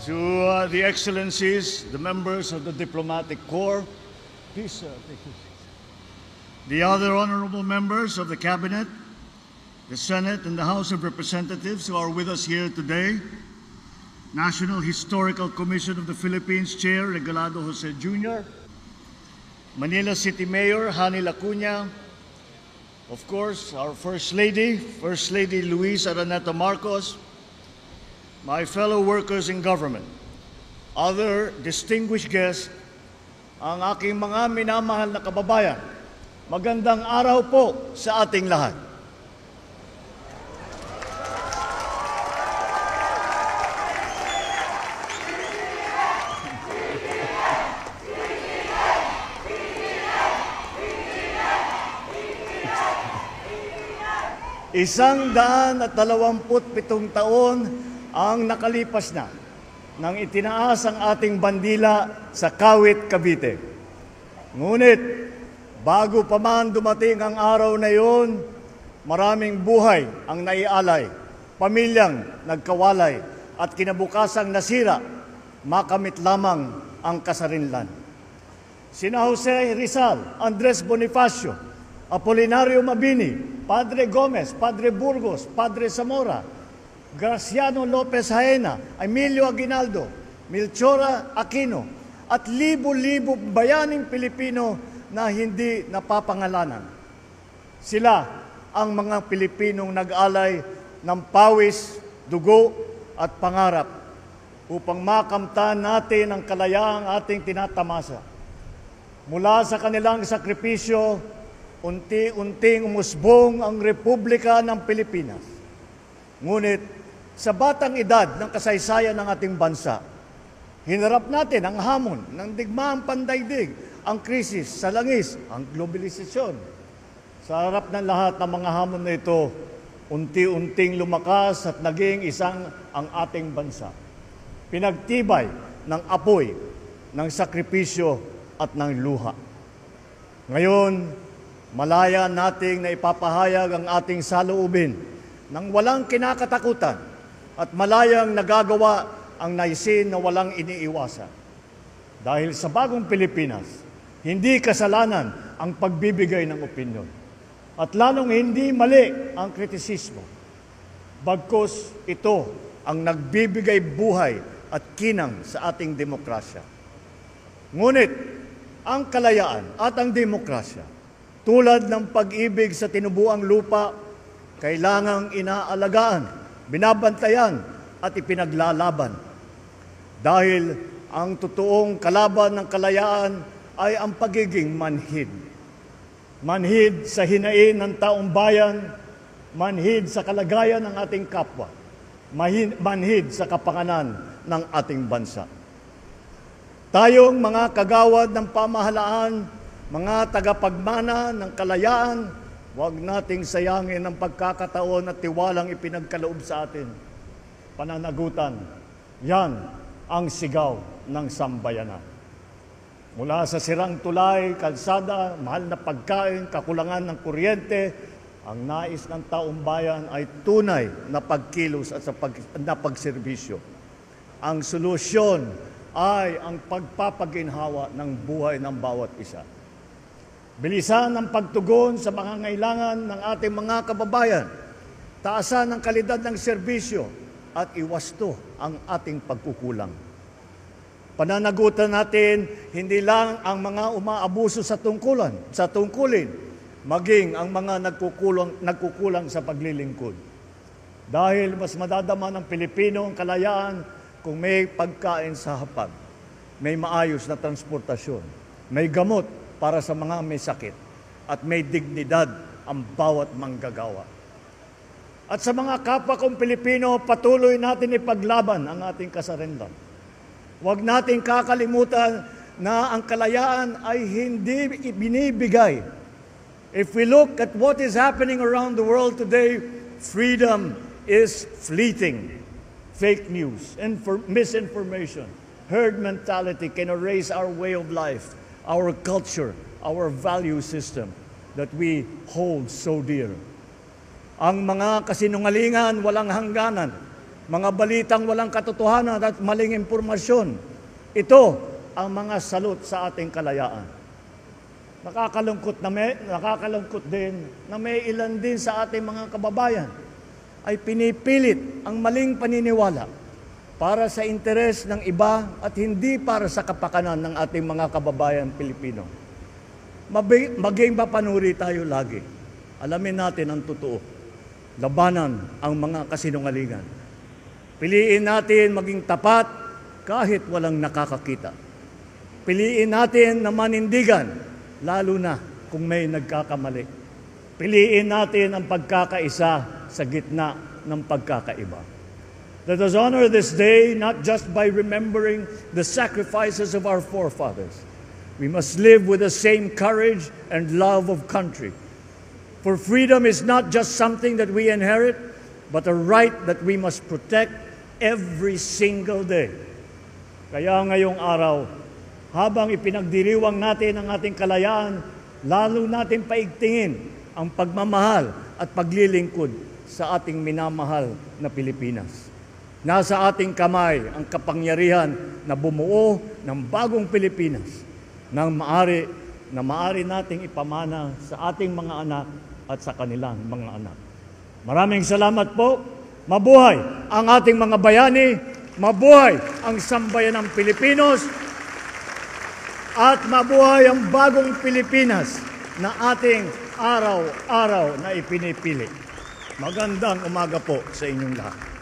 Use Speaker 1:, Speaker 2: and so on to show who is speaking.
Speaker 1: To the Excellencies, the members of the Diplomatic Corps, please take your seats. The other honorable members of the Cabinet, the Senate, and the House of Representatives who are with us here today, National Historical Commission of the Philippines Chair Regalado Jose Jr., Manila City Mayor Hani Lacuna, of course, our First Lady Luis Araneta Marcos, my fellow workers in government, other distinguished guests, ang aking mga minamahal na kababayan, magandang araw po sa ating lahat. Isang 127 taon ang nakalipas na nang itinaas ang ating bandila sa Kawit, Cavite. Ngunit, bago pa man dumating ang araw na iyon, maraming buhay ang naialay, pamilyang nagkawalay, at kinabukasang nasira, makamit lamang ang kasarinlan. Sina Jose Rizal, Andres Bonifacio, Apolinario Mabini, Padre Gomez, Padre Burgos, Padre Zamora, Graciano Lopez Jaena, Emilio Aguinaldo, Melchora Aquino, at libo-libo bayaning Pilipino na hindi napapangalanan. Sila ang mga Pilipinong nag-alay ng pawis, dugo at pangarap upang makamtan natin ang kalayaang ating tinatamasa. Mula sa kanilang sakripisyo, unti-unting umusbong ang Republika ng Pilipinas. Ngunit sa batang edad ng kasaysayan ng ating bansa, hinarap natin ang hamon ng digmaang pandaigdig, ang krisis sa langis, ang globalisasyon. Sa harap ng lahat ng mga hamon na ito, unti-unting lumakas at naging isang ang ating bansa. Pinagtibay ng apoy, ng sakripisyo at ng luha. Ngayon, malaya nating na ipapahayag ang ating saloobin nang walang kinakatakutan at malayang nagagawa ang naisin na walang iniiwasan. Dahil sa bagong Pilipinas, hindi kasalanan ang pagbibigay ng opinyon at lalong hindi mali ang kritisismo. Bagkus ito ang nagbibigay buhay at kinang sa ating demokrasya. Ngunit ang kalayaan at ang demokrasya, tulad ng pag-ibig sa tinubuang lupa, kailangang inaalagaan, binabantayan at ipinaglalaban. Dahil ang totoong kalaban ng kalayaan ay ang pagiging manhid. Manhid sa hinain ng taong bayan, manhid sa kalagayan ng ating kapwa, manhid sa kapanganan ng ating bansa. Tayong mga kagawad ng pamahalaan, mga tagapagmana ng kalayaan, huwag nating sayangin ang pagkakataon at tiwalang ipinagkaloob sa atin. Pananagutan, yan ang sigaw ng sambayanan. Mula sa sirang tulay, kalsada, mahal na pagkain, kakulangan ng kuryente, ang nais ng taong bayan ay tunay na pagkilos at na pagserbisyo. Ang solusyon ay ang pagpapaginhawa ng buhay ng bawat isa. Bilisan ang pagtugon sa mga ngailangan ng ating mga kababayan, taasan ang kalidad ng serbisyo at iwasto ang ating pagkukulang. Pananagutan natin hindi lang ang mga umaabuso sa tungkulin, maging ang mga nagkukulang sa paglilingkod. Dahil mas madadama ng Pilipino ang kalayaan kung may pagkain sa hapag, may maayos na transportasyon, may gamot para sa mga may sakit, at may dignidad ang bawat manggagawa. At sa mga kapwa kong Pilipino, patuloy natin ipaglaban ang ating kasarinlan. Huwag natin kakalimutan na ang kalayaan ay hindi binibigay. If we look at what is happening around the world today, freedom is fleeting. Fake news, misinformation, herd mentality can erase our way of life, our culture, our value system that we hold so dear. Ang mga kasinungalingan walang hangganan, mga balitang walang katotohanan at maling impormasyon. Ito ang mga salot sa ating kalayaan. Nakakalungkot din na may ilan din sa ating mga kababayan ay pinipilit ang maling paniniwala para sa interes ng iba at hindi para sa kapakanan ng ating mga kababayan Pilipino. Maging mapanuri tayo lagi. Alamin natin ang totoo. Labanan ang mga kasinungalingan. Piliin natin maging tapat kahit walang nakakakita. Piliin natin na manindigan, lalo na kung may nagkakamali. Piliin natin ang pagkakaisa sa gitna ng pagkakaiba. Let us honor this day not just by remembering the sacrifices of our forefathers. We must live with the same courage and love of country. For freedom is not just something that we inherit, but a right that we must protect every single day. Kaya ngayong araw, habang ipinagdiriwang natin ang ating kalayaan, lalo natin paigtingin ang pagmamahal at paglilingkod sa ating minamahal na Pilipinas. Nasa ating kamay ang kapangyarihan na bumuo ng bagong Pilipinas na maaari nating ipamana sa ating mga anak at sa kanilang mga anak. Maraming salamat po. Mabuhay ang ating mga bayani, mabuhay ang sambayanang Pilipinos, at mabuhay ang bagong Pilipinas na ating araw-araw na ipinipili. Magandang umaga po sa inyong lahat.